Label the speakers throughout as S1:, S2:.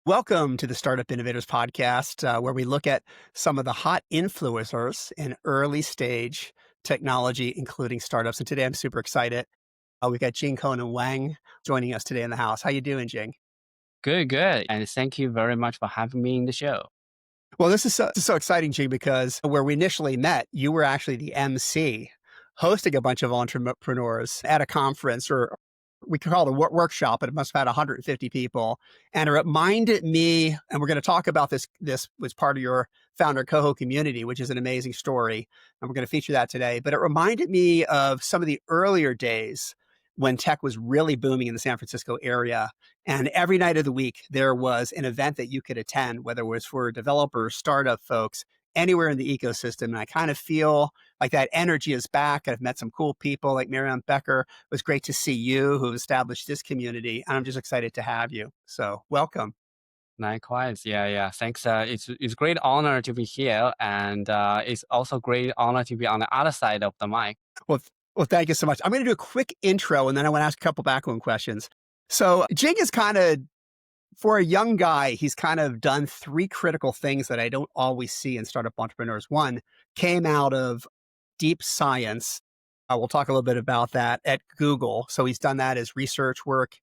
S1: Welcome to the Startup Innovators podcast, where we look at some of the hot influencers in early stage technology, including startups. And today I'm super excited. We've got Jing Conan Wang joining us today in the house. How you doing, Jing?
S2: Good, good. And thank you very much for having me in the show.
S1: Well, this is so exciting, Jing, because where we initially met, you were actually the MC hosting a bunch of entrepreneurs at a conference, or we could call it a workshop, but it must have had 150 people. And it reminded me, and we're going to talk about this. This was part of your Founder CoHo community, which is an amazing story. And we're going to feature that today. But it reminded me of some of the earlier days when tech was really booming in the San Francisco area. And every night of the week, there was an event that you could attend, whether it was for developers, startup folks, anywhere in the ecosystem. And I kind of feel like that energy is back. I've met some cool people like Miriam Becker. It was great to see you who established this community. And I'm just excited to have you. So welcome.
S2: Likewise. Yeah, yeah. Thanks. It's great honor to be here. And it's also great honor to be on the other side of the mic.
S1: Well, well, thank you so much. I'm going to do a quick intro and then I want to ask a couple background questions. So Jing is kind of, for a young guy, he's kind of done three critical things that I don't always see in startup entrepreneurs. One came out of deep science. We'll talk a little bit about that at Google. So he's done that as research work,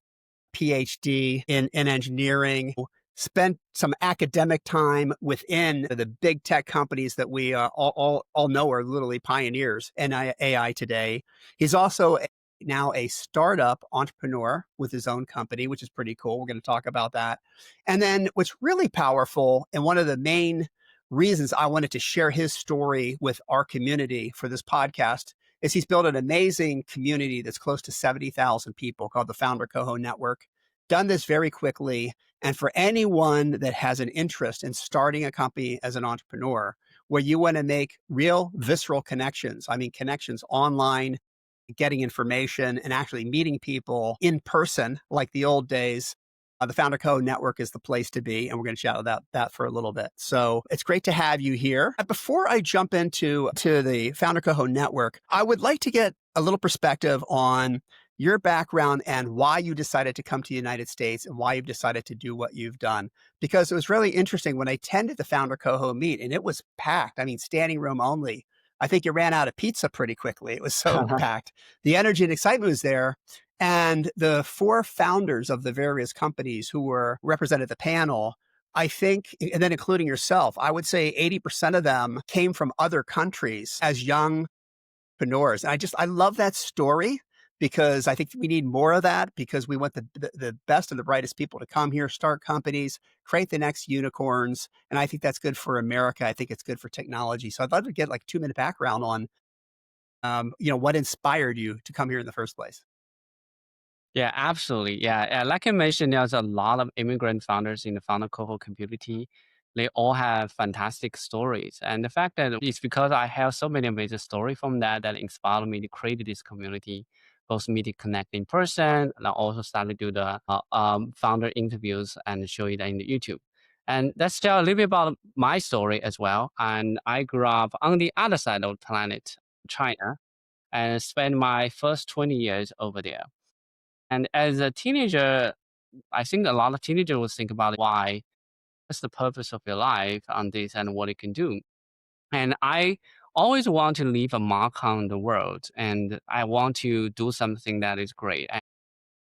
S1: PhD in engineering, spent some academic time within the big tech companies that we all know are literally pioneers in AI today. He's also now a startup entrepreneur with his own company, which is pretty cool. We're going to talk about that. And then what's really powerful, and one of the main reasons I wanted to share his story with our community for this podcast, is he's built an amazing community that's close to 70,000 people called the Founder CoHo Network. Done this very quickly. And for anyone that has an interest in starting a company as an entrepreneur, where you want to make real visceral connections, I mean, connections online, getting information and actually meeting people in person like the old days, the Founder Co Network is the place to be. And we're going to chat about that for a little bit. So it's great to have you here. Before I jump into the Founder Co Network, I would like to get a little perspective on your background and why you decided to come to the United States and why you've decided to do what you've done. Because it was really interesting when I attended the Founder CoHo meet and it was packed. I mean, standing room only. I think you ran out of pizza pretty quickly. It was so packed. The energy and excitement was there. And the four founders of the various companies who were represented at the panel, I think, and then including yourself, I would say 80% of them came from other countries as young entrepreneurs. And I love that story because I think we need more of that because we want the best and the brightest people to come here, start companies, create the next unicorns. And I think that's good for America. I think it's good for technology. So I'd love to get like a 2-minute background on, what inspired you to come here in the first place.
S2: Yeah, absolutely. Yeah. Like I mentioned, there's a lot of immigrant founders in the founder cohort community. They all have fantastic stories. And the fact that it's because I have so many amazing stories from that inspired me to create this community, both me to connect in person, and I also started to do the founder interviews and show it in the YouTube. And that's just a little bit about my story as well. And I grew up on the other side of the planet, China, and spent my first 20 years over there. And as a teenager, I think a lot of teenagers will think about why, what's the purpose of your life on this and what it can do. And I always want to leave a mark on the world and I want to do something that is great.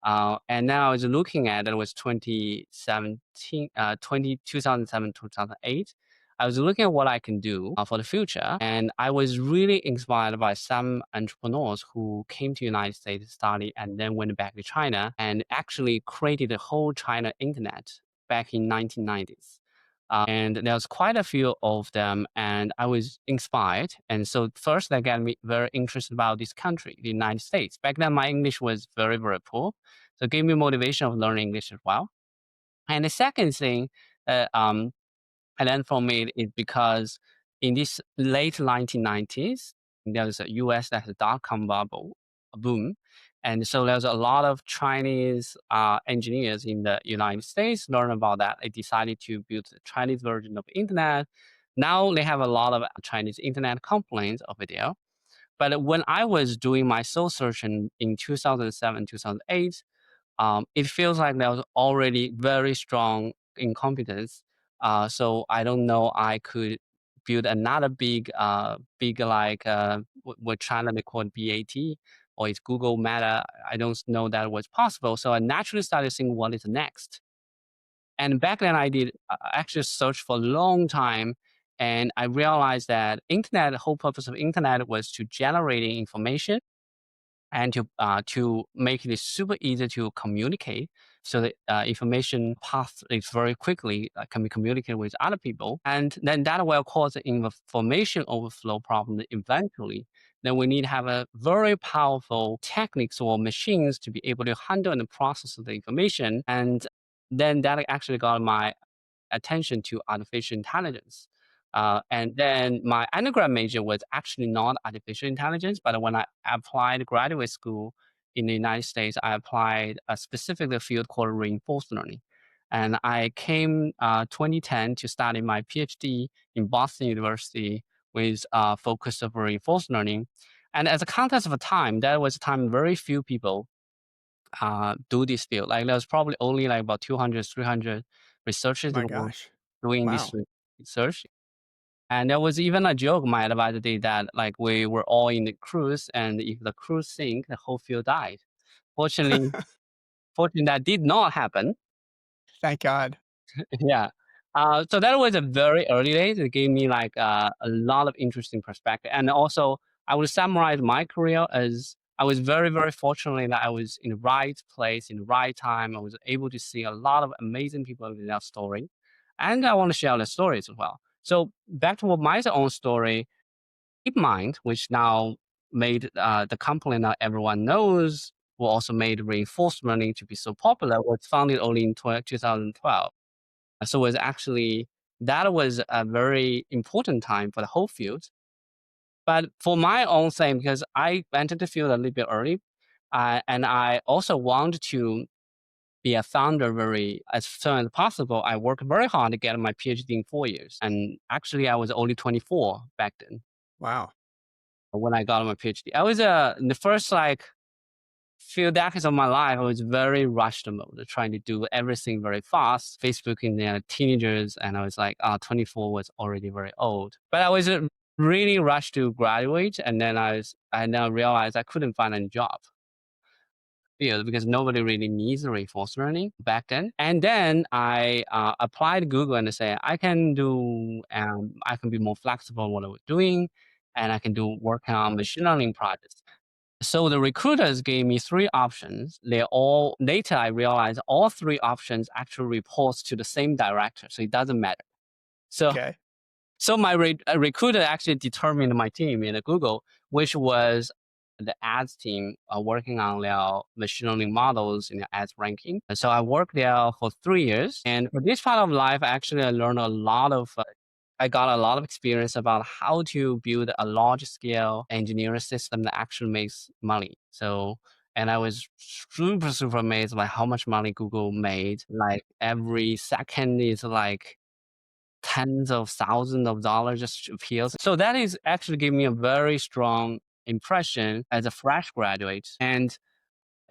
S2: And now I was looking at it was 2017, 2007, 2008. I was looking at what I can do for the future. And I was really inspired by some entrepreneurs who came to United States to study and then went back to China and actually created the whole China internet back in 1990s. And there's quite a few of them, and I was inspired. And so first, that got me very interested about this country, the United States. Back then, my English was very, very poor, so it gave me motivation of learning English as well. And the second thing that I learned from it is because in this late 1990s, there was a US that has a dot-com bubble boom. And so there's a lot of Chinese engineers in the United States learn about that. They decided to build the Chinese version of internet. Now they have a lot of Chinese internet complaints over there. But when I was doing my soul search in 2007, 2008, it feels like there was already very strong incompetence. So I don't know I could build another big like what China they call it BAT or it's Google Meta. I don't know that was possible. So I naturally started thinking what is next. And back then I did actually search for a long time. And I realized that internet, the whole purpose of internet was to generating information and to make it super easy to communicate so that information path is very quickly can be communicated with other people. And then that will cause an information overflow problem eventually. Then we need to have a very powerful techniques or machines to be able to handle and process the information. And then that actually got my attention to artificial intelligence. And then my undergrad major was actually not artificial intelligence, but when I applied graduate school in the United States, I applied a specific field called reinforcement learning. And I came 2010 to study my PhD in Boston University with focus of reinforcement learning. And as a context of a time, that was a time very few people do this field. Like there's probably only like about 200, 300 researchers in
S1: My
S2: the world
S1: gosh.
S2: doing this
S1: Wow.
S2: research. And there was even a joke my advisor did that like we were all in the cruise, and if the cruise sink, the whole field died. Fortunately, fortunately that did not happen.
S1: Thank God.
S2: Yeah. So that was a very early days. It gave me like a lot of interesting perspective. And also, I would summarize my career as I was very, very fortunate that I was in the right place in the right time. I was able to see a lot of amazing people in their story. And I want to share their stories as well. So back to what my own story, DeepMind, which now made the company that everyone knows, who also made reinforcement learning to be so popular, was founded only in 2012. So it was actually that was a very important time for the whole field. But for my own thing, because I entered the field a little bit early, and I also want to be a founder very as soon as possible. I worked very hard to get my PhD in 4 years, and actually I was only 24 back then
S1: Wow.
S2: when I got my PhD. I was in the first like few decades of my life, I was very rushed mode, trying to do everything very fast. Facebook in the teenagers, and I was like, 24 was already very old. But I was really rushed to graduate, and then I now realized I couldn't find any job field because nobody really needs reinforcement learning back then. And then I applied to Google and say I can be more flexible in what I was doing, and I can do work on machine learning projects. So the recruiters gave me three options. They're all later I realized all three options actually reports to the same director, so it doesn't matter. So
S1: Okay.
S2: so my recruiter actually determined my team in Google, which was the ads team working on their machine learning models in the ads ranking. And so I worked there for 3 years. And for this part of life, actually, I learned a lot of I got a lot of experience about how to build a large scale engineering system that actually makes money. So, and I was super, super amazed by how much money Google made. Like every second is like tens of thousands of dollars just appears. So that is actually gave me a very strong impression as a fresh graduate. And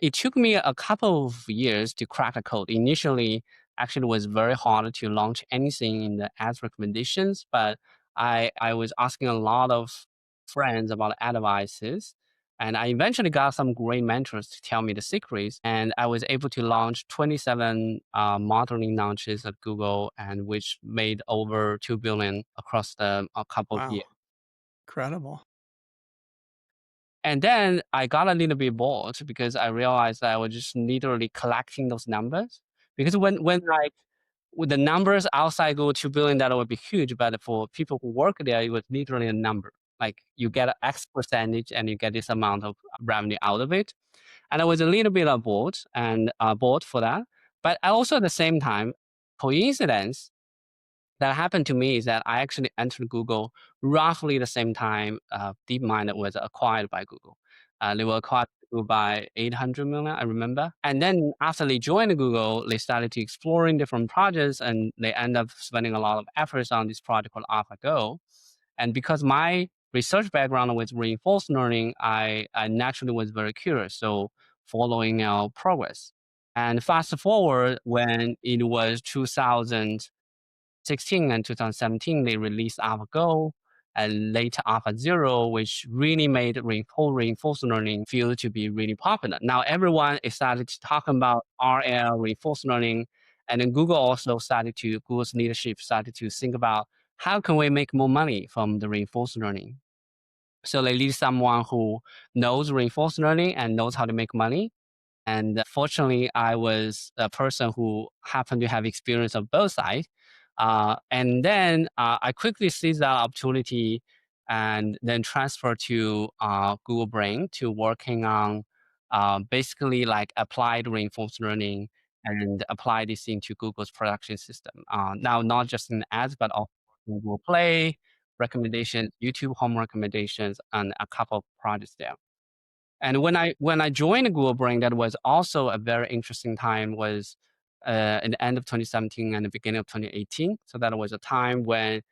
S2: it took me a couple of years to crack the code. Initially, actually, it was very hard to launch anything in the ads recommendations, but I was asking a lot of friends about advices. And I eventually got some great mentors to tell me the secrets. And I was able to launch 27 modeling launches at Google, and which made over 2 billion across a couple of years.
S1: Wow. Incredible.
S2: And then I got a little bit bored because I realized that I was just literally collecting those numbers. Because when like with the numbers outside go 2 billion, that would be huge. But for people who work there, it was literally a number. Like you get an X percentage and you get this amount of revenue out of it. And I was a little bit bored and bored for that. But I also at the same time, coincidence that happened to me is that I actually entered Google roughly the same time DeepMind was acquired by Google. They were acquired by 800 million, I remember. And then after they joined Google, they started to exploring different projects, and they end up spending a lot of efforts on this project called AlphaGo. And because my research background was reinforcement learning, I naturally was very curious. So following our progress. And fast forward when it was 2016 and 2017, they released AlphaGo and later AlphaZero, which really made whole reinforcement learning field to be really popular. Now everyone is started to talk about RL, reinforcement learning, and then Google's leadership started to think about how can we make more money from the reinforcement learning. So they need someone who knows reinforcement learning and knows how to make money. And fortunately, I was a person who happened to have experience of both sides. And then I quickly seized that opportunity and then transferred to Google Brain to working on basically like applied reinforcement learning and apply this into Google's production system. Now, not just in ads, but also Google Play recommendations, YouTube home recommendations, and a couple of projects there. And when I joined Google Brain, that was also a very interesting time. Was in the end of 2017 and the beginning of 2018. So that was a time when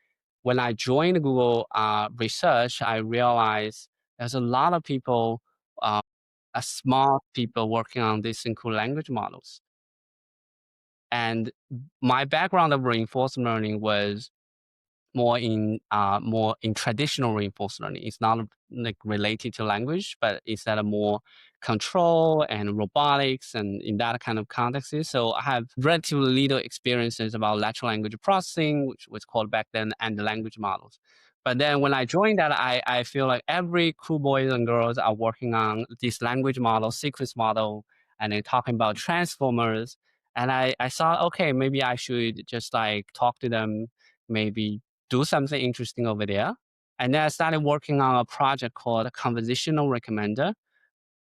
S2: I joined Google Research, I realized there's a lot of people, smart people working on these synchro language models. And my background of reinforcement learning was more in traditional reinforcement learning. It's not like related to language, but instead of more control and robotics and in that kind of context. So I have relatively little experiences about natural language processing, which was called back then, and the language models. But then when I joined that, I feel like every cool boys and girls are working on this language model, sequence model, and then talking about transformers. And I thought, okay, maybe I should just like talk to them, maybe do something interesting over there. And then I started working on a project called Conversational Recommender.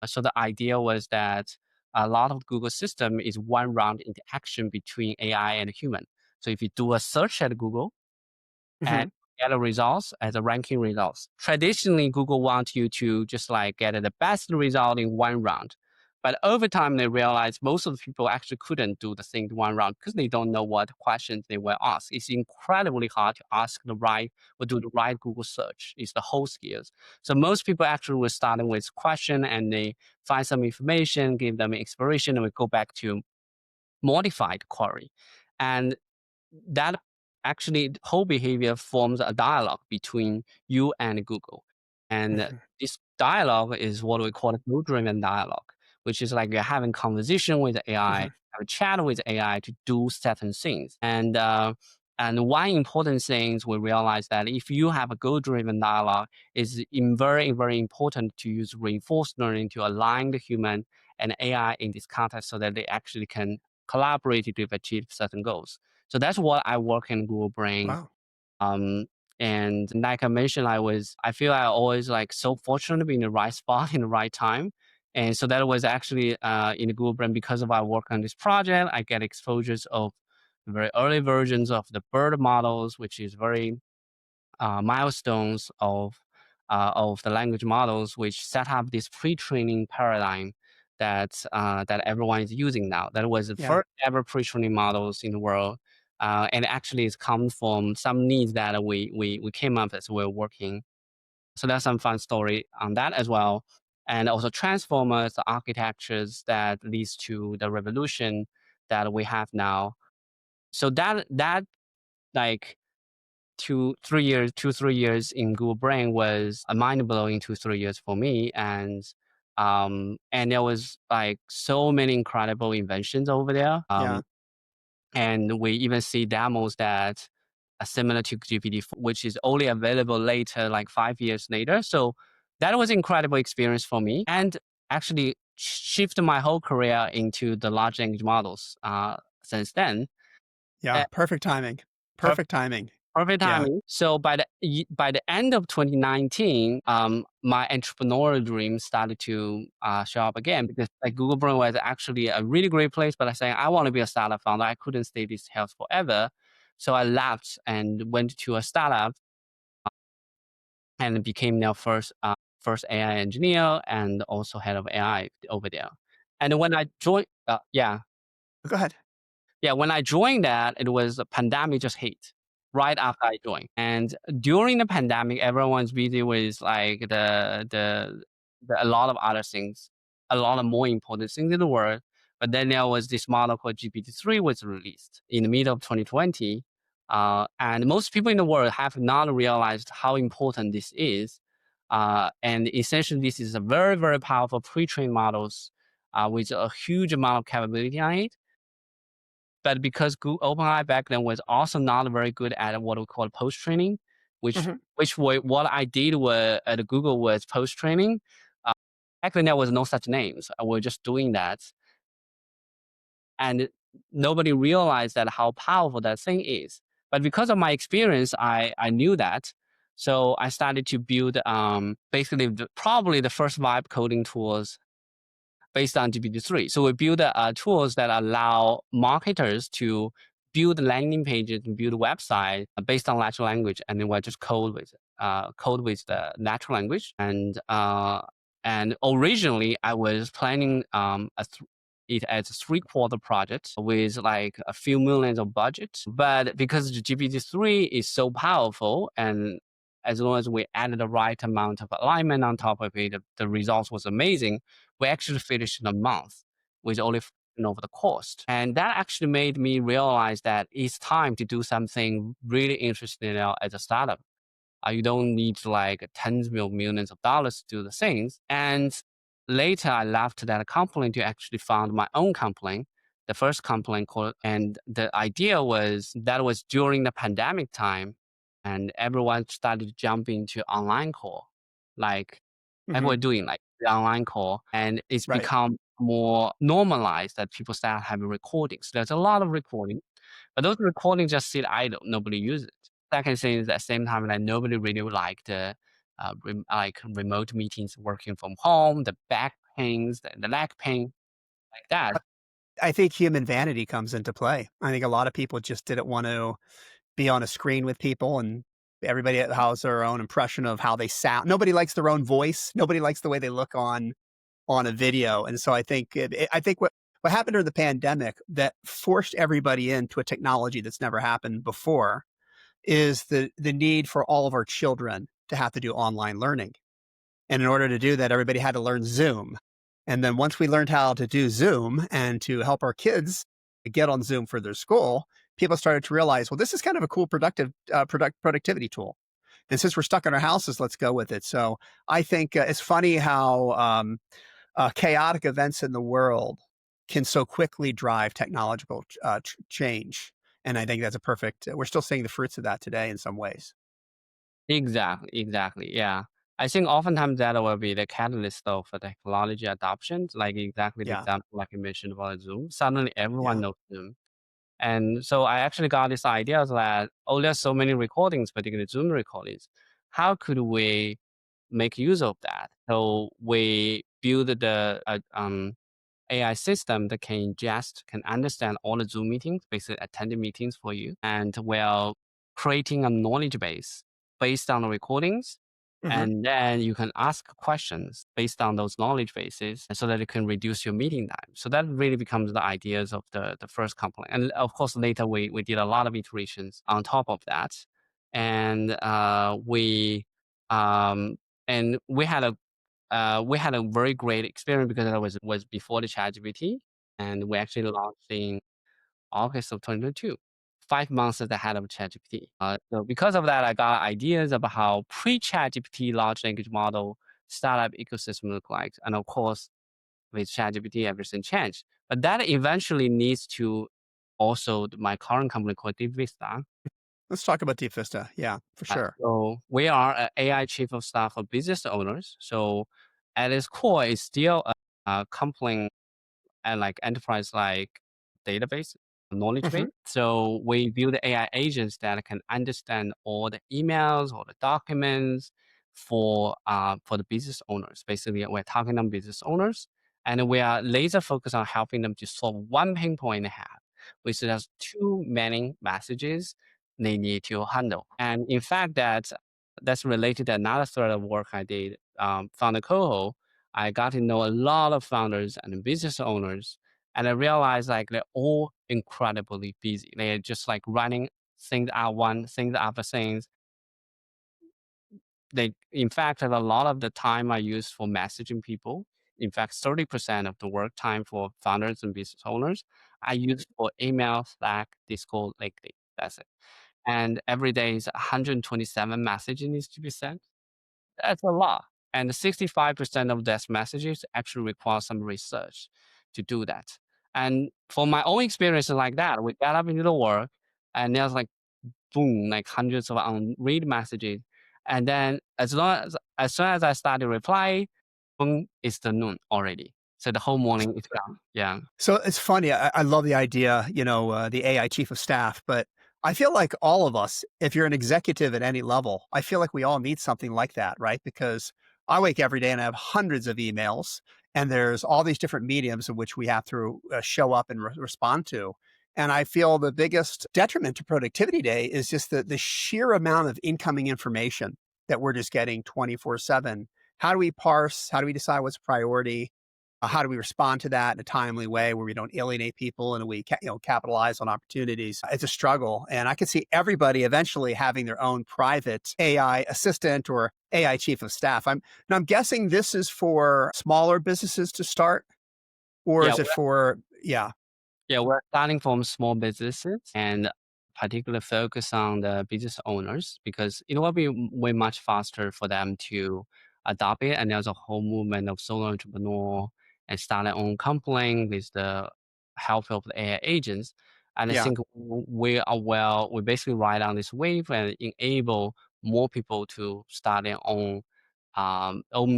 S2: So the idea was that a lot of Google system is one round interaction between AI and human. So if you do a search at Google, and
S1: Mhm.
S2: get a results as a ranking results. Traditionally, Google wants you to just like get the best result in one round. But over time, they realized most of the people actually couldn't do the thing in one round because they don't know what questions they were asked. It's incredibly hard to ask the right or do the right Google search. It's the whole skills. So most people actually were starting with question and they find some information, give them inspiration, and we go back to modified query. And that actually whole behavior forms a dialogue between you and Google. And
S1: Mhm.
S2: this dialogue is what we call a goal-driven dialogue, which is like you're having conversation with the AI,
S1: Mhm.
S2: have a chat with the AI to do certain things. And one important thing is we realize that if you have a goal-driven dialogue, it's very, very important to use reinforcement learning to align the human and AI in this context so that they actually can collaborate to achieve certain goals. So that's what I work in Google Brain.
S1: Wow.
S2: Um, and like I mentioned, I feel I always like so fortunate to be in the right spot in the right time. And so that was actually in the Google Brain because of our work on this project. I get exposures of very early versions of the bird models, which is very milestones of the language models, which set up this pre-training paradigm that everyone is using now. That was the
S1: Yeah.
S2: first ever pre-training models in the world, and actually it's come from some needs that we came up as we were working. So that's some fun story on that as well. And also transformers, the architectures that leads to the revolution that we have now. So that like 2 3 years in Google Brain was a mind blowing 2 3 years for me, and there was like so many incredible inventions over there.
S1: Yeah.
S2: And we even see demos that are similar to GPT-4, which is only available later, like 5 years later. So that was an incredible experience for me, and actually shifted my whole career into the large language models. Since then,
S1: Yeah.
S2: uh,
S1: Perfect timing.
S2: perfect
S1: Perfect timing.
S2: Perfect
S1: Yeah.
S2: timing. So by the end of 2019, my entrepreneurial dream started to show up again because like Google Brain was actually a really great place, but I saying I want to be a startup founder. I couldn't stay this house forever, so I left and went to a startup and became their first AI engineer and also head of AI over there. And when I joined,
S1: Go ahead.
S2: yeah, when I joined that, it was a pandemic just hit right after I joined. And during the pandemic, everyone's busy with like a lot of other things, a lot of more important things in the world. But then there was this model called GPT-3 was released in the middle of 2020. And most people in the world have not realized how important this is. And essentially, this is a very, very powerful pre-trained models with a huge amount of capability on it. But because Google OpenAI back then was also not very good at what we call post training,
S1: Mhm.
S2: what I did at Google was post training. Uh, Back then there was no such names. We're just doing that, and nobody realized that how powerful that thing is. But because of my experience, I knew that. So I started to build basically probably the first vibe coding tools based on GPT-3. So we build tools that allow marketers to build landing pages and build websites based on natural language, and then we just code with the natural language. And originally I was planning it as a 3-quarter project with like a few millions of budget, but because the GPT-3 is so powerful, and as long as we added the right amount of alignment on top of it, the results was amazing. We actually finished in a month with only over the cost. And that actually made me realize that it's time to do something really interesting now as a startup. You don't need like tens of millions of dollars to do the things. And later I left that company to actually found my own company, the first company called, and the idea was that was during the pandemic time, and everyone started to jump into online call, like
S1: Mhm.
S2: everyone doing like the online call, and it's
S1: Right.
S2: become more normalized that people start having recordings. There's a lot of recording, but those recordings just sit idle. Nobody uses it. Second thing is at the same time that nobody really liked like remote meetings, working from home, the back pains, the leg pain, like that.
S1: I think human vanity comes into play. I think a lot of people just didn't want to be on a screen with people, and everybody has their own impression of how they sound. Nobody likes their own voice. Nobody likes the way they look on a video. And so I think I think what happened during the pandemic that forced everybody into a technology that's never happened before is the need for all of our children to have to do online learning. And in order to do that, everybody had to learn Zoom. And then once we learned how to do Zoom and to help our kids get on Zoom for their school, people started to realize, well, this is kind of a cool productivity tool. And since we're stuck in our houses, let's go with it. So I think it's funny how chaotic events in the world can so quickly drive technological change. And I think that's a perfect, we're still seeing the fruits of that today in some ways.
S2: Exactly, exactly. Yeah. I think oftentimes that will be the catalyst of the technology adoption, like exactly the
S1: Yeah.
S2: example like you mentioned about Zoom. Suddenly everyone
S1: Yeah.
S2: knows Zoom. And so I actually got this idea that, oh, there's so many recordings, particularly Zoom recordings. How could we make use of that? So we build the AI system that can understand all the Zoom meetings, basically attended meetings for you, and we're creating a knowledge base based on the recordings.
S1: Hmm.
S2: And then you can ask questions based on those knowledge bases so that it can reduce your meeting time. So that really becomes the ideas of the first component. And of course, later we did a lot of iterations on top of that. And um, we had a very great experience because that was before the ChatGPT, and we actually launched in August of 2022, 5 months ahead of ChatGPT. So because of that, I got ideas about how pre-ChatGPT large language model startup ecosystem look like, and of course, with ChatGPT, everything changed. But that eventually needs to also my current company called DeepVista.
S1: Let's talk about DeepVista. Yeah, for sure.
S2: So we are an AI chief of staff for business owners. So at its core, it's still a company and like enterprise like database, knowledge
S1: Hmm.
S2: base. So we build AI agents that can understand all the emails or the documents for the business owners. Basically, we're targeting on business owners, and we are laser focused on helping them to solve one pain point they have, which is just too many messages they need to handle. And in fact, that's related to another thread of work I did, Founder CoHo. I got to know a lot of founders and business owners, and I realized like they're all incredibly busy. They're just like running things out one, things after things. In fact, a lot of the time I use for messaging people in fact, 30% of the work time for founders and business owners, I use for email, Slack, Discord, LinkedIn. That's it. And every day is 127 messages needs to be sent. That's a lot. And 65% of those messages actually require some research to do that. And for my own experience like that, we got up into the work and there's like boom, like hundreds of unread messages. And then as soon as I started reply, boom, it's the noon already. So the whole morning is gone. Yeah.
S1: So it's funny. I love the idea, the AI chief of staff, but I feel like all of us, if you're an executive at any level, I feel like we all need something like that, right? Because I wake every day and I have hundreds of emails, and there's all these different mediums in which we have to show up and respond to. And I feel the biggest detriment to productivity day is just the sheer amount of incoming information that we're just getting 24/7. How do we parse? How do we decide what's a priority? How do we respond to that in a timely way where we don't alienate people and we capitalize on opportunities? It's a struggle, and I can see everybody eventually having their own private AI assistant or AI chief of staff. I'm guessing this is for smaller businesses to start, or
S2: Yeah.
S1: is it for yeah
S2: Yeah, we're starting from small businesses and particularly focus on the business owners because it will be way much faster for them to adopt it. And there's a whole movement of solo entrepreneur and start their own company with the help of the AI agents. And I
S1: yeah
S2: think we basically ride on this wave and enable more people to start their own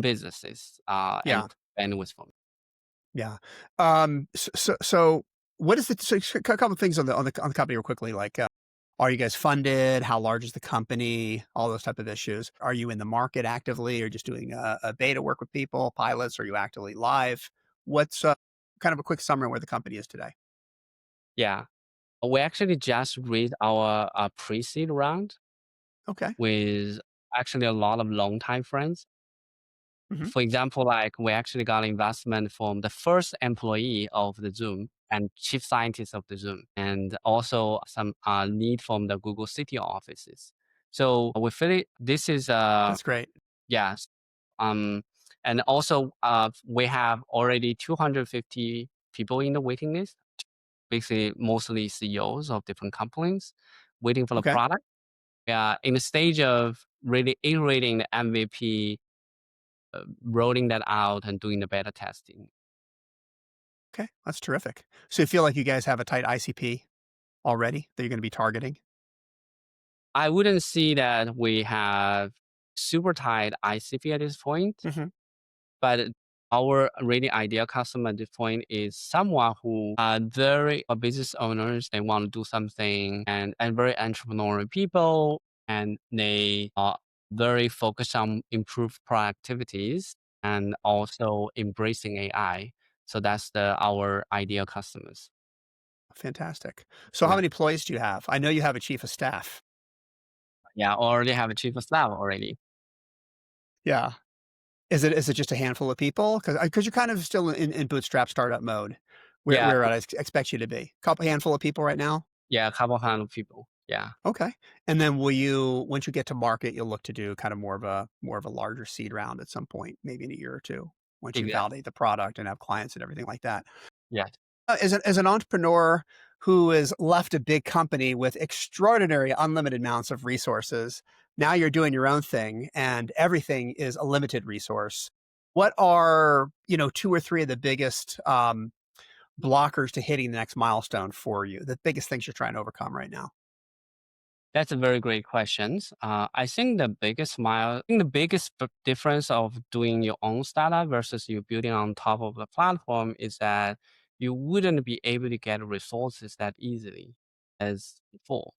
S2: businesses and
S1: yeah
S2: bandwidth for.
S1: yeah. So what is the so a couple of things on the company real quickly like. Are you guys funded? How large is the company? All those type of issues. Are you in the market actively or just doing a beta work with people, pilots? Are you actively live? What's kind of a quick summary of where the company is today?
S2: Yeah. We actually just raised our pre-seed round
S1: Okay.
S2: with actually a lot of longtime friends.
S1: Hmm.
S2: For example, like we actually got investment from the first employee of the Zoom and chief scientist of the Zoom, and also some lead from the Google City offices. So we feel this is
S1: That's great.
S2: yes, um, and also we have already 250 people in the waiting list, basically mostly CEOs of different companies waiting for the
S1: Okay.
S2: product. In the stage of really iterating the MVP, rolling that out and doing the beta testing.
S1: Okay. That's terrific. So you feel like you guys have a tight ICP already that you're going to be targeting?
S2: I wouldn't see that we have super tight ICP at this point,
S1: Hmm.
S2: but our really ideal customer at this point is someone who are very business owners. They want to do something and very entrepreneurial people, and they are very focused on improved productivities and also embracing AI. So that's our ideal customers.
S1: Fantastic. So how
S2: Yeah.
S1: many employees do you have? I know you have a chief of staff.
S2: Yeah. Already have a chief of staff already.
S1: Yeah. Is it just a handful of people? Because you're kind of still in bootstrap startup mode,
S2: Yeah.
S1: where I expect you to be. Couple handful of people right now?
S2: Yeah. A couple hundred people. Yeah.
S1: Okay. And then will you once you get to market, you'll look to do kind of more of a larger seed round at some point, maybe in a year or 2, once you
S2: Exactly.
S1: validate the product and have clients and everything like that.
S2: Yeah.
S1: As an entrepreneur who has left a big company with extraordinary unlimited amounts of resources, now you're doing your own thing and everything is a limited resource. What are, 2 or 3 of the biggest, blockers to hitting the next milestone for you? The biggest things you're trying to overcome right now?
S2: That's a very great question. I think the biggest difference of doing your own startup versus you building on top of the platform is that you wouldn't be able to get resources that easily as before.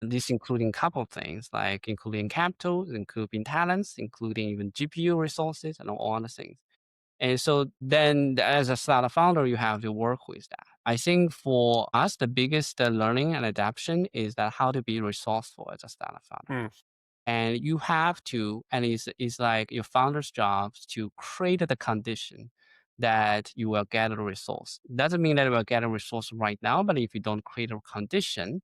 S2: This including couple of things like including capital, including talents, including even GPU resources and all other things. And so then as a startup founder, you have to work with that. I think for us, the biggest learning and adaptation is that how to be resourceful as a startup founder.
S1: Mm,
S2: And you have to, and it's like your founder's job to create the condition that you will get a resource. Doesn't mean that you will get a resource right now, but if you don't create a condition,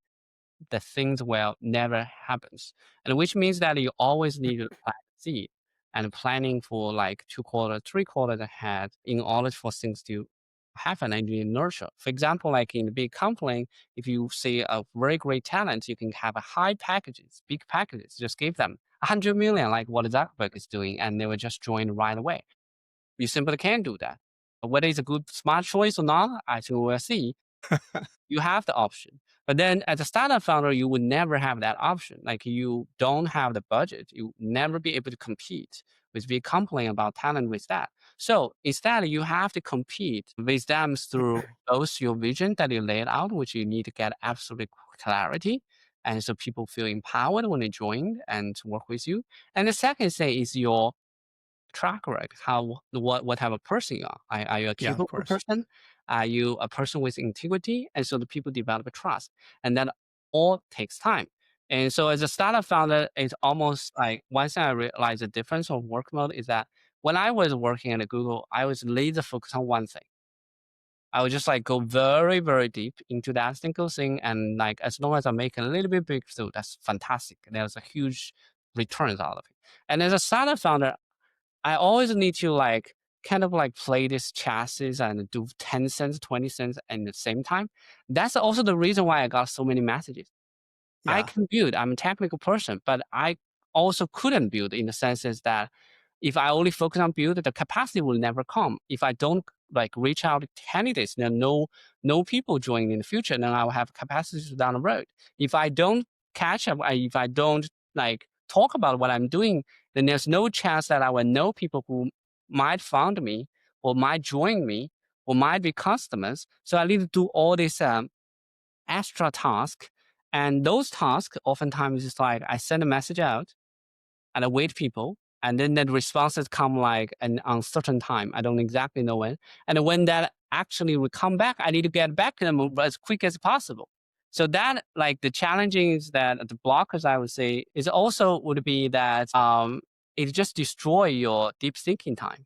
S2: the things will never happens. And which means that you always need to plant seed. and planning for like 2 quarters, 3 quarters ahead in order for things to have an inertia. For example, like in the big company, if you see a very great talent, you can have a high packages, big packages, just give them 100 million, like what Zuckerberg is doing, and they will just join right away. You simply can't do that. Whether it's a good smart choice or not, I think we'll see. You have the option. But then as a startup founder, you would never have that option. Like you don't have the budget. You never be able to compete with big company about talent with that. So instead, you have to compete with them through both your vision that you laid out, which you need to get absolute clarity. And so people feel empowered when they join and work with you. And the second thing is your track record, how what type of person you are. Are you a
S1: Yeah, of
S2: capable
S1: course.
S2: person? Are you a person with integrity? And so the people develop a trust, and that all takes time. And so as a startup founder, it's almost like one thing I realized the difference of work mode is that when I was working at Google, I was laser focused on one thing. I would just like go very, very deep into that single thing. And like as long as I make a little bit breakthrough, that's fantastic. There's a huge returns out of it. And as a startup founder, I always need to like kind of like play this chassis and do 10 cents, 20 cents at the same time. That's also the reason why I got so many messages. I
S1: Yeah.
S2: can build, I'm a technical person, but I also couldn't build in the senses that if I only focus on build, the capacity will never come. If I don't like reach out to candidates, then no people join in the future, then I will have capacity down the road. If I don't catch up, if I don't like talk about what I'm doing, then there's no chance that I will know people who might found me or might join me or might be customers. So I need to do all this extra task. And those tasks oftentimes is like I send a message out and I wait people. And then the responses come like an uncertain time. I don't exactly know when. And when that actually will come back, I need to get back to them as quick as possible. So that like the challenging is that the blockers I would say is also would be that it just destroy your deep thinking time.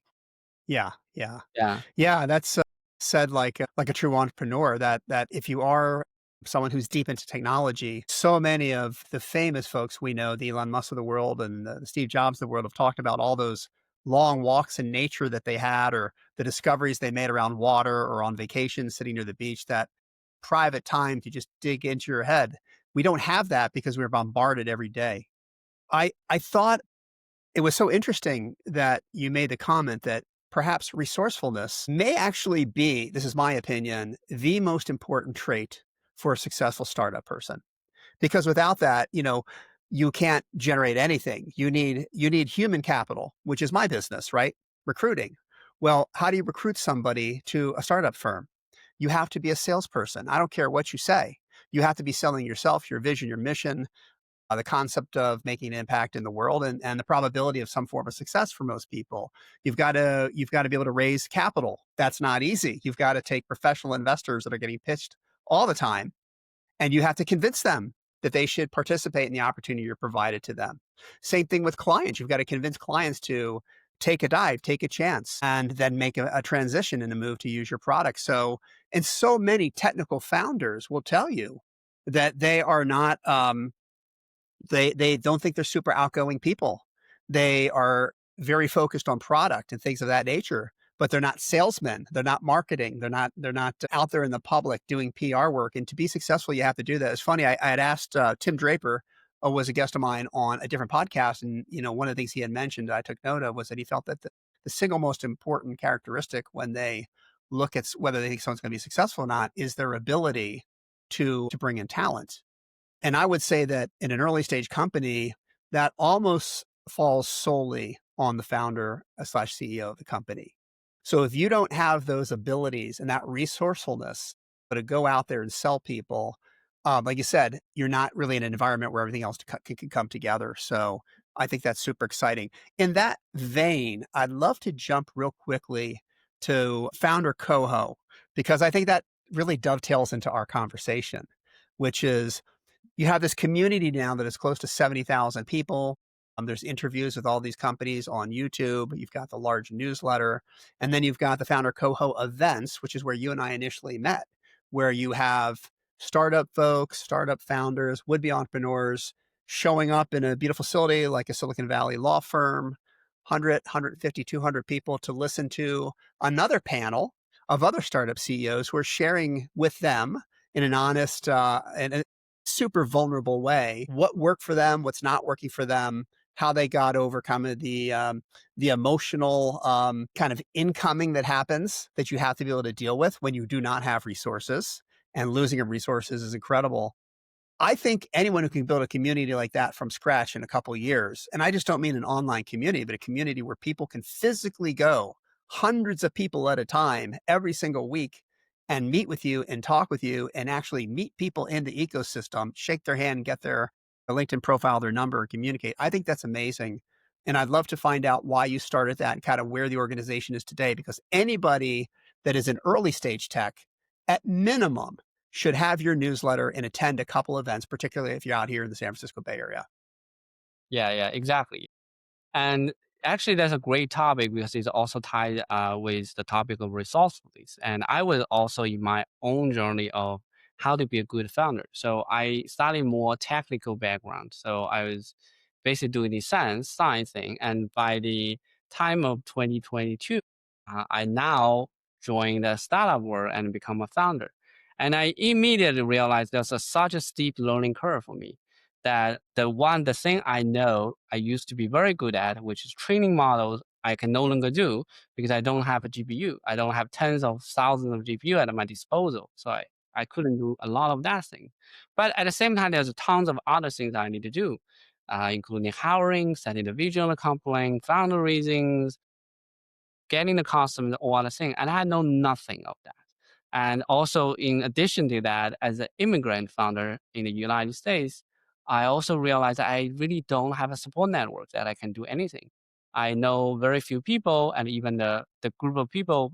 S1: Yeah, yeah.
S2: Yeah.
S1: Yeah, that's said like a true entrepreneur that if you are someone who's deep into technology, so many of the famous folks we know, the Elon Musk of the world and the Steve Jobs of the world have talked about all those long walks in nature that they had or the discoveries they made around water or on vacation sitting near the beach, that private time to just dig into your head. We don't have that because we're bombarded every day. I thought it was so interesting that you made the comment that perhaps resourcefulness may actually be, this is my opinion, the most important trait for a successful startup person. Because without that, you can't generate anything. You need human capital, which is my business, right? Recruiting. Well, how do you recruit somebody to a startup firm? You have to be a salesperson. I don't care what you say. You have to be selling yourself, your vision, your mission, the concept of making an impact in the world and the probability of some form of success for most people. You've got to be able to raise capital. That's not easy. You've got to take professional investors that are getting pitched all the time, and you have to convince them that they should participate in the opportunity you're provided to them. Same thing with clients. You've got to convince clients to take a dive, take a chance, and then make a transition and a move to use your product. And so many technical founders will tell you that they are not they don't think they're super outgoing people. They are very focused on product and things of that nature, but they're not salesmen. They're not marketing. They're not out there in the public doing PR work. And to be successful, you have to do that. It's funny. I had asked Tim Draper, was a guest of mine on a different podcast, and one of the things he had mentioned that I took note of was that he felt that the single most important characteristic when they look at whether they think someone's going to be successful or not is their ability to bring in talent. And I would say that in an early stage company, that almost falls solely on the founder slash CEO of the company. So if you don't have those abilities and that resourcefulness, but to go out there and sell people, like you said, you're not really in an environment where everything else can come together. So I think that's super exciting. In that vein, I'd love to jump real quickly to Founder CoHo, because I think that really dovetails into our conversation, which is you have this community now that is close to 70,000 people. There's interviews with all these companies on YouTube. You've got the large newsletter. And then you've got the Founder Coho events, which is where you and I initially met, where you have startup folks, startup founders, would be entrepreneurs showing up in a beautiful facility like a Silicon Valley law firm, 100, 150, 200 people to listen to another panel of other startup CEOs who are sharing with them in an honest and a super vulnerable way what worked for them, what's not working for them, how they got over kind of the emotional kind of incoming that happens that you have to be able to deal with when you do not have resources. And losing of resources is incredible. I think anyone who can build a community like that from scratch in a couple of years, and I just don't mean an online community, but a community where people can physically go, hundreds of people at a time every single week, and meet with you and talk with you and actually meet people in the ecosystem, shake their hand, get their LinkedIn profile, their number, and communicate. I think that's amazing. And I'd love to find out why you started that and kind of where the organization is today, because anybody that is in early stage tech, at minimum, should have your newsletter and attend a couple events, particularly if you're out here in the San Francisco Bay Area.
S2: Yeah, yeah, exactly. And actually, that's a great topic because it's also tied with the topic of resourcefulness. And I was also in my own journey of how to be a good founder. So I studied more technical background. So I was basically doing the science thing. And by the time of 2022, I now joined the startup world and become a founder. And I immediately realized there's such a steep learning curve for me that the thing I know I used to be very good at, which is training models, I can no longer do because I don't have a GPU. I don't have tens of thousands of GPU at my disposal. So I couldn't do a lot of that thing. But at the same time, there's tons of other things I need to do, including hiring, setting the vision, accomplishing fundraising, getting the customers, all other things. And I know nothing of that. And also, in addition to that, as an immigrant founder in the United States, I also realized that I really don't have a support network that I can do anything. I know very few people, and even the group of people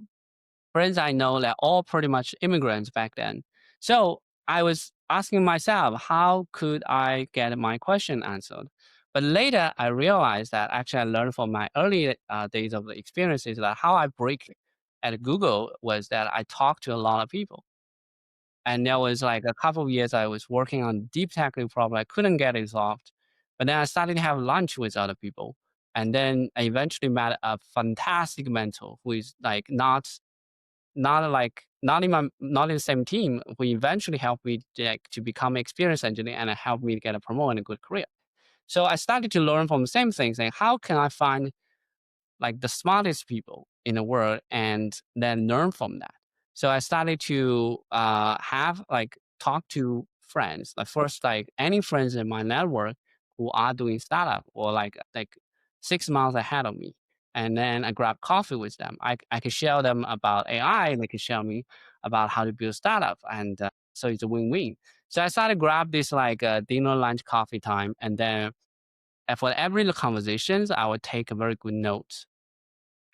S2: friends I know that all pretty much immigrants back then. So I was asking myself, how could I get my question answered? But later I realized that actually I learned from my early days of the experiences that how I break at Google was that I talked to a lot of people. And there was like a couple of years I was working on deep technical problem. I couldn't get it solved. But then I started to have lunch with other people. And then I eventually met a fantastic mentor who is like not in the same team who eventually helped me to become experienced engineer and helped me to get a promote and a good career. So I started to learn from the same things, like how can I find like the smartest people in the world and then learn from that. So I started to have like talk to friends, like first like any friends in my network who are doing startup or like 6 months ahead of me. And then I grab coffee with them. I can share them about AI and they can share me about how to build startup. And so it's a win-win. So I started grab this like dinner, lunch, coffee time. And then for every conversations, I would take a very good note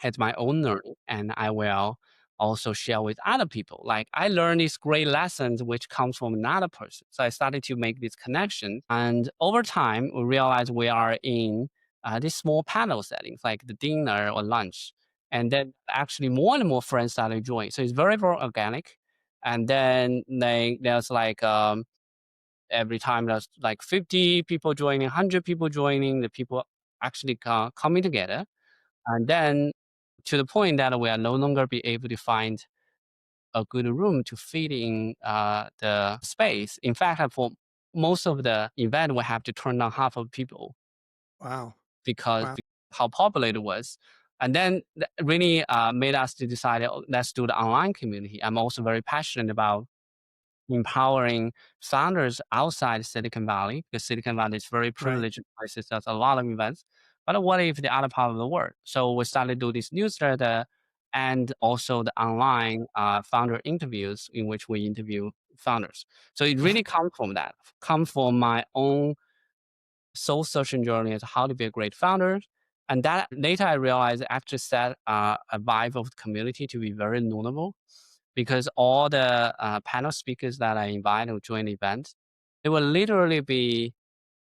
S2: as my own learning, and I will also share with other people. Like I learned these great lessons which comes from another person. So I started to make this connection, and over time we realized we are in these small panel settings, like the dinner or lunch, and then actually more and more friends started joining. So it's very very organic, and then there's like every time there's like 50 people joining, 100 people joining, the people actually coming together and then to the point that we are no longer be able to find a good room to fit in the space. In fact, for most of the event, we have to turn down half of people
S1: Wow.
S2: because
S1: Wow.
S2: how popular it was. And then that really made us to decide, "Oh, let's do the online community. I'm also very passionate about empowering founders outside Silicon Valley because Silicon Valley is very
S1: Right.
S2: privileged places. There's a lot of events. But what if the other part of the world? So we started to do this newsletter and also the online founder interviews in which we interview founders. So it really comes from that, come from my own soul searching journey as how to be a great founder. And that later I realized actually set a vibe of the community to be very notable because all the panel speakers that I invited to join the event, it will literally be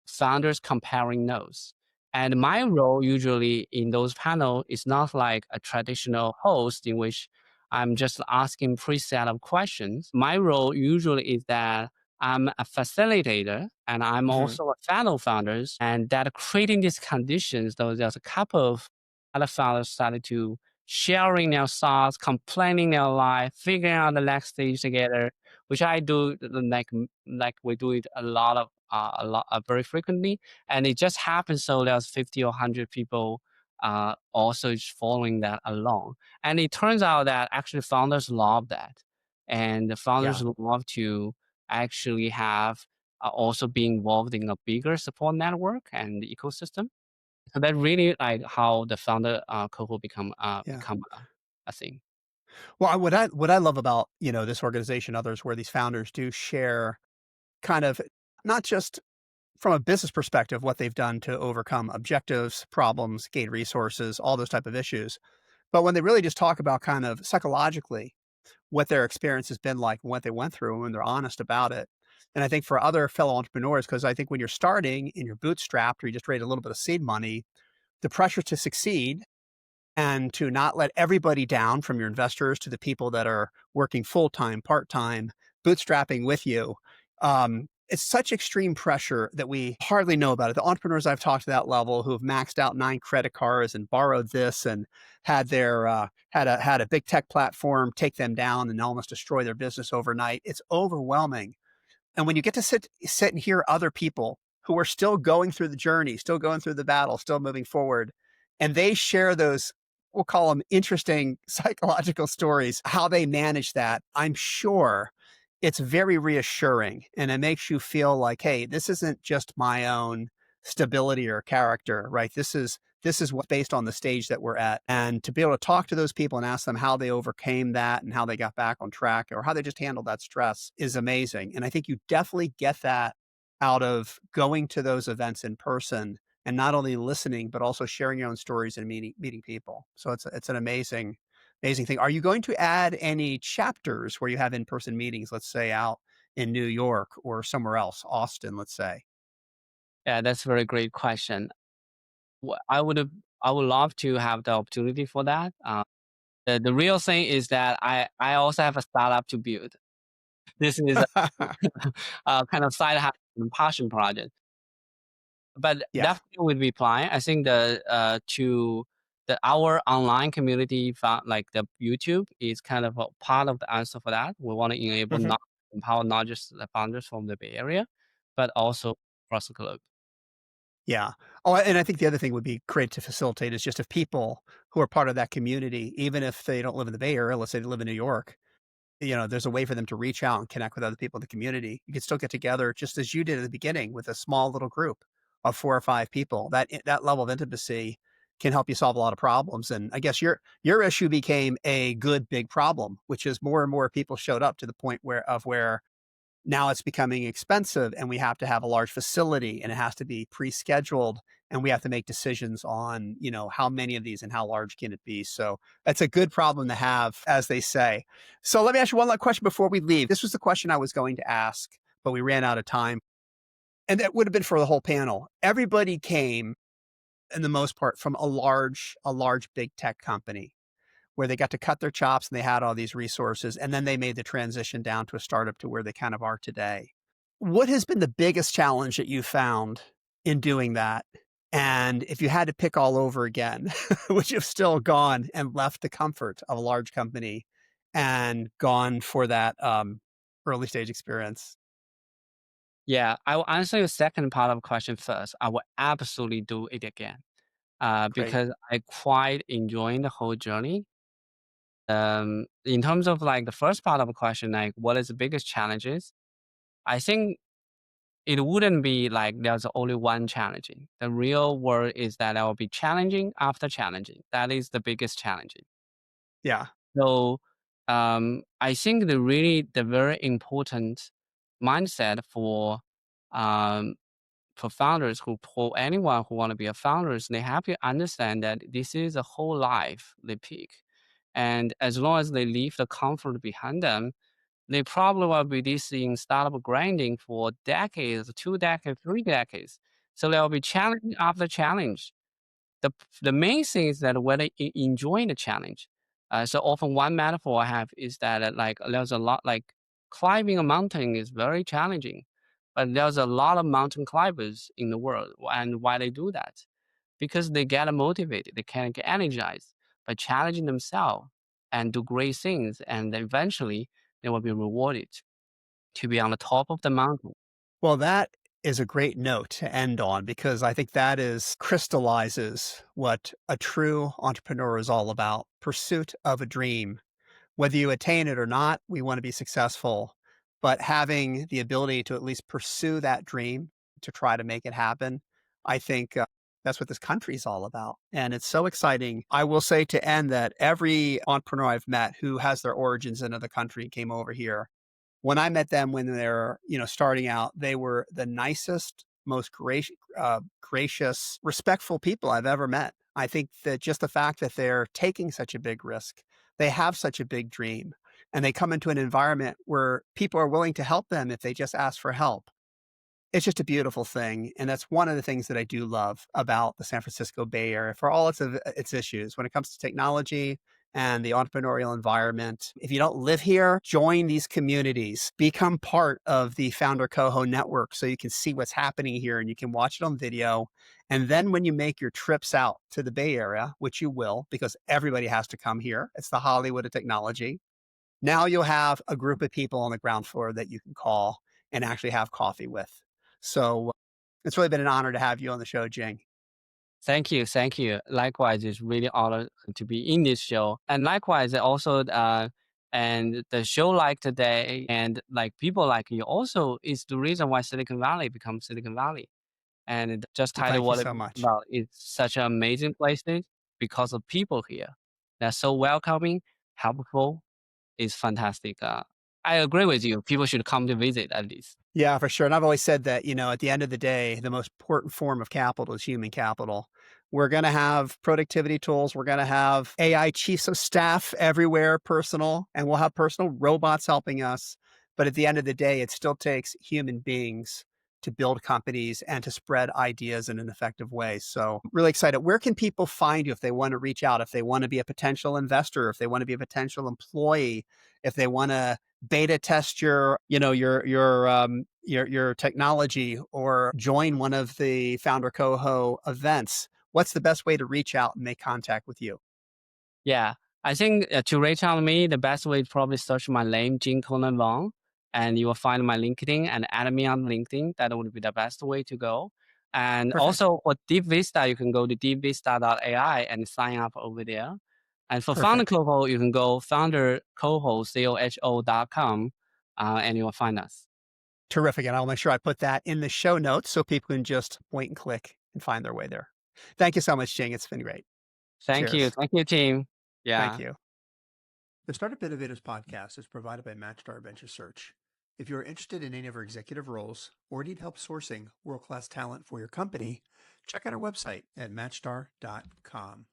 S2: founders comparing notes. And my role usually in those panels is not like a traditional host in which I'm just asking preset of questions. My role usually is that I'm a facilitator and I'm
S1: Mhm.
S2: also a fellow founders and that creating these conditions, though there's a couple of other founders started to sharing their thoughts, complaining their life, figuring out the next stage together, which I do like we do it a lot very frequently, and it just happens so there's 50 or 100 people also is following that along, and it turns out that actually founders love that, and the founders
S1: Yeah.
S2: love to actually have also be involved in a bigger support network and the ecosystem. So that really like how the founder cohort
S1: Yeah.
S2: become a thing.
S1: Well, what I love about, this organization, others, where these founders do share kind of not just from a business perspective, what they've done to overcome objectives, problems, gain resources, all those type of issues, but when they really just talk about kind of psychologically what their experience has been like, and what they went through, and they're honest about it. And I think for other fellow entrepreneurs, because I think when you're starting and you're bootstrapped or you just raised a little bit of seed money, the pressure to succeed and to not let everybody down, from your investors to the people that are working full time, part time, bootstrapping with you. It's such extreme pressure that we hardly know about it. The entrepreneurs I've talked to that level who have maxed out 9 credit cards and borrowed this and had their had a big tech platform take them down and almost destroy their business overnight. It's overwhelming, and when you get to sit and hear other people who are still going through the journey, still going through the battle, still moving forward, and they share those, we'll call them interesting psychological stories, how they manage that, I'm sure it's very reassuring, and it makes you feel like, hey, this isn't just my own stability or character, right? This is what based on the stage that we're at. And to be able to talk to those people and ask them how they overcame that and how they got back on track or how they just handled that stress is amazing. And I think you definitely get that out of going to those events in person and not only listening, but also sharing your own stories and meeting people. So it's an amazing thing. Are you going to add any chapters where you have in-person meetings, let's say out in New York or somewhere else, Austin, let's say?
S2: Yeah, that's a very great question. I would love to have the opportunity for that. The real thing is that I also have a startup to build. This is a kind of side hustle and passion project. But
S1: Yeah.
S2: definitely would be applying. I think our online community like the YouTube is kind of a part of the answer for that. We want to
S1: Mhm.
S2: empower not just the founders from the Bay Area, but also across the globe.
S1: Yeah. Oh, and I think the other thing would be great to facilitate is just if people who are part of that community, even if they don't live in the Bay Area, let's say they live in New York, there's a way for them to reach out and connect with other people in the community. You can still get together just as you did at the beginning with a small little group of 4 or 5 people. That level of intimacy can help you solve a lot of problems. And I guess your issue became a good big problem, which is more and more people showed up to the point where now it's becoming expensive and we have to have a large facility and it has to be pre-scheduled and we have to make decisions on, how many of these and how large can it be. So that's a good problem to have, as they say. So let me ask you one last question before we leave. This was the question I was going to ask, but we ran out of time. And that would have been for the whole panel. Everybody came, in the most part, from a large big tech company where they got to cut their chops and they had all these resources, and then they made the transition down to a startup to where they kind of are today. What has been the biggest challenge that you found in doing that? And if you had to pick all over again, would you have still gone and left the comfort of a large company and gone for that, early stage experience?
S2: Yeah, I will answer your second part of the question first. I will absolutely do it again
S1: Great.
S2: because I quite enjoying the whole journey. In terms of like the first part of the question, like what is the biggest challenges? I think it wouldn't be like there's only one challenging. The real word is that there will be challenging after challenging. That is the biggest challenging.
S1: Yeah.
S2: So I think the very important mindset um, for founders for anyone who want to be a founders, they have to understand that this is a whole life they pick. And as long as they leave the comfort behind them, they probably will be this in startup grinding for decades, 2 decades, 3 decades. So there will be challenge after challenge. The main thing is that whether you enjoy the challenge. So often one metaphor I have is that like there's a lot like climbing a mountain is very challenging, but there's a lot of mountain climbers in the world. And why they do that? because they get motivated, they can get energized by challenging themselves and do great things. And eventually they will be rewarded to be on the top of the mountain.
S1: Well, that is a great note to end on because I think that is crystallizes what a true entrepreneur is all about. Pursuit of a dream. Whether you attain it or not, we want to be successful, but having the ability to at least pursue that dream to try to make it happen, I think that's what this country is all about. And it's so exciting. I will say to end that every entrepreneur I've met who has their origins in another country came over here. When I met them when they're, starting out, they were the nicest, most gracious, respectful people I've ever met. I think that just the fact that they're taking such a big risk, they have such a big dream, and they come into an environment where people are willing to help them if they just ask for help. It's just a beautiful thing, and that's one of the things that I do love about the San Francisco Bay Area for all its issues when it comes to technology and the entrepreneurial environment. If you don't live here, join these communities. Become part of the Founder CoHo Network so you can see what's happening here and you can watch it on video. And then when you make your trips out to the Bay Area, which you will, because everybody has to come here, it's the Hollywood of technology. Now you'll have a group of people on the ground floor that you can call and actually have coffee with. So it's really been an honor to have you on the show, Jing.
S2: Thank you, thank you. Likewise, it's really honored to be in this show. And likewise, also, and the show like today, and like people like you, also is the reason why Silicon Valley becomes Silicon Valley. And it just
S1: Well,
S2: title
S1: thank you
S2: what it's
S1: so much.
S2: about. It's such an amazing place because of people here. They're so welcoming, helpful. It's fantastic. I agree with you. People should come to visit at least.
S1: Yeah, for sure. And I've always said that, at the end of the day, the most important form of capital is human capital. We're going to have productivity tools. We're going to have AI chiefs of staff everywhere, personal, and we'll have personal robots helping us. But at the end of the day, it still takes human beings to build companies and to spread ideas in an effective way. So really excited. Where can people find you if they want to reach out, if they want to be a potential investor, if they want to be a potential employee, if they want to beta test your technology or join one of the Founder Coho events? What's the best way to reach out and make contact with you?
S2: Yeah, I think to reach out to me, the best way is probably search my name, Jing Conan Wang, and you will find my LinkedIn and add me on LinkedIn. That would be the best way to go. And
S1: Perfect.
S2: also for DeepVista, you can go to deepvista.ai and sign up over there. And for Founder
S1: Perfect.
S2: Coho, you can go foundercoho.com, and you will find us.
S1: Terrific. And I'll make sure I put that in the show notes so people can just point and click and find their way there. Thank you so much, Jing. It's been great. Cheers.
S2: Thank you, team.
S1: Thank
S2: Yeah.
S1: you. The Startup Innovators podcast is provided by MatchStar Venture Search. If you're interested in any of our executive roles or need help sourcing world-class talent for your company, check out our website at matchstar.com.